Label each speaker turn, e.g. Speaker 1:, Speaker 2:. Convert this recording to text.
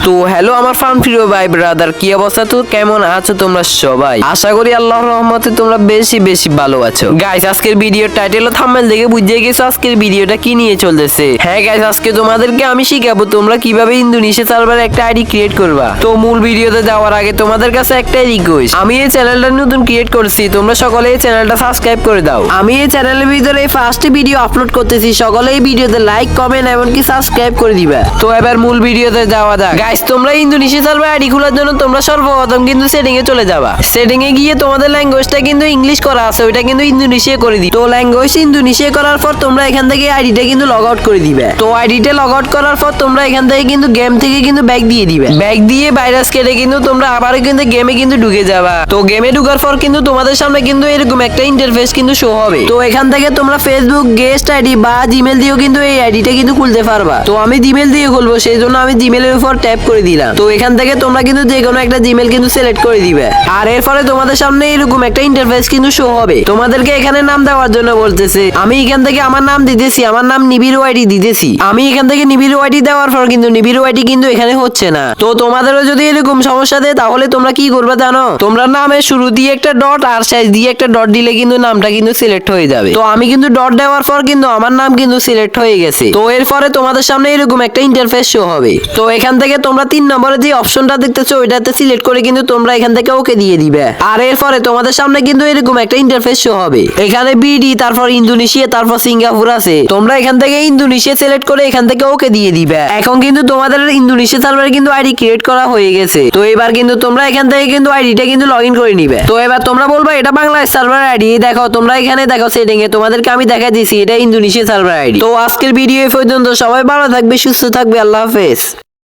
Speaker 1: তো হ্যালো আমার ফান প্রিয় ভাই ব্রাদার, কি অবস্থা, তো কেমন আছো তোমরা সবাই? আশা করি আল্লাহর রহমতে তোমরা বেশি বেশি ভালো আছো। গাইস, আজকের ভিডিওর টাইটেল ও থাম্বনেল দেখে বুঝে গেছো আজকের ভিডিওটা কি নিয়ে চলতেছে। হ্যাঁ গাইস, আজকে তোমাদেরকে আমি শিখাবো তোমরা কিভাবে ইন্দোনেশিয়া সার্ভারে একটা আইডি ক্রিয়েট করবা। তো মূল ভিডিওতে যাওয়ার আগে তোমাদের কাছে একটাই রিকোয়েস্ট, আমি এই চ্যানেলটা নতুন ক্রিয়েট করছি, তোমরা সকলে এই চ্যানেলটা সাবস্ক্রাইব করে দাও। আমি এই চ্যানেলের ভিতরে ফার্স্ট ভিডিও আপলোড করতেছি, সকলে এই ভিডিওতে লাইক কমেন্ট এমনকি সাবস্ক্রাইব করে দিবা। তো এবার মূল ভিডিওতে যাওয়া যাক। গাইস, তোমরা ইন্দোনেশিয়া সার্ভার আইডি খোলার জন্য তোমরা সর্বপ্রথম কিন্তু সেটিং এ চলে যাবা। সেটিং এ গিয়ে তোমাদের ল্যাঙ্গুয়েজটা কিন্তু ইংলিশ করা আছে, ওইটা কিন্তু ইন্দোনেশিয়া করে দিই। তো ল্যাঙ্গুয়েজ ইন্দোনেশিয়া করার পর তোমরা এখান থেকে আইডিটা কিন্তু লগ আউট করে দিবে। তো আইডিটা লগ আউট করার পর তোমরা এখান থেকে কিন্তু গেম থেকে কিন্তু ব্যাক দিয়ে দিবে। ব্যাক দিয়ে ভাইরাস কেটে কিন্তু তোমরা আবারও কিন্তু গেমে কিন্তু ঢুকে যাবা। তো গেমে ঢুকার পর কিন্তু তোমাদের সামনে কিন্তু এরকম একটা ইন্টারফেস কিন্তু শো হবে। তো এখান থেকে তোমরা ফেসবুক গেস্ট আইডি বা জিমেল দিয়েও কিন্তু এই আইডিটা কিন্তু খুলতে পারবা। তো আমি জিমেল দিয়ে খুলবো, সেই জন্য আমি জিমেলের উপর ট্যাপ করে দিলাম। তো এখান থেকে তোমরা কিন্তু যে কোনো একটা জিমেল কিন্তু সিলেক্ট করে দিবে। আর এরপরে তোমাদের সামনে এরকম একটা ইন্টারফেস কিন্তু শো হবে। তোমাদেরকে এখানে নাম দেওয়ার জন্য বলতেছে। আমি এখান থেকে আমার নাম দিতেছি, আমার নাম নিবিড় ওয়াইডি দিতেছি। আমি এখান থেকে নিবিড় ওয়াইডি দেওয়ার পর কিন্তু নিবিড় ওয়াইডি কিন্তু এখানে হচ্ছে না। তো তোমাদেরও যদি এরকম সমস্যা দেয় তাহলে তোমরা কি করবে জানো? তোমরা নামের শুরু দিয়ে একটা ডট আর শেষ দিয়ে একটা ডট দিলে কিন্তু নামটা কিন্তু সিলেক্ট হয়ে যাবে। তো আমি কিন্তু ডট দেওয়ার পর কিন্তু আমার নাম কিন্তু সিলেক্ট হয়ে গেছে। তো এরপরে তোমাদের সামনে এরকম একটা ইন্টারফেস শো হবে। তো এখান থেকে তোমরা 3 নম্বরে যে অপশনটা দেখতেছো ওইটাতে সিলেক্ট করে কিন্তু তোমরা এখান থেকে ওকে দিয়ে দিবে। আর এরপরে তোমাদের সামনে কিন্তু এরকম একটা ইন্টারফেস শো হবে। এখানে বিডি, তারপর ইন্দোনেশিয়া, তারপর সিঙ্গাপুর আছে। তোমরা এখান থেকে ইন্দোনেশিয়া সিলেক্ট করে এখান থেকে ওকে দিয়ে দিবে। এখন কিন্তু তোমাদের ইন্দোনেশিয়া সার্ভারে কিন্তু আইডি ক্রিয়েট করা হয়ে গেছে। তো এবার কিন্তু তোমরা এখান থেকে কিন্তু আইডিটা কিন্তু লগ ইন করে নিবে। তো এবার তোমরা বলবা এটা বাংলাদেশ সার্ভার আইডি। দেখো তোমরা এখানে দেখো সেটিং এ তোমাদেরকে আমি দেখা দিয়েছি এটা ইন্দোনেশিয়া সার্ভার আইডি। তো আজকের ভিডিও এই পর্যন্ত, সবাই ভালো থাকবে, সুস্থ থাকবে, আল্লাহ হাফেজ।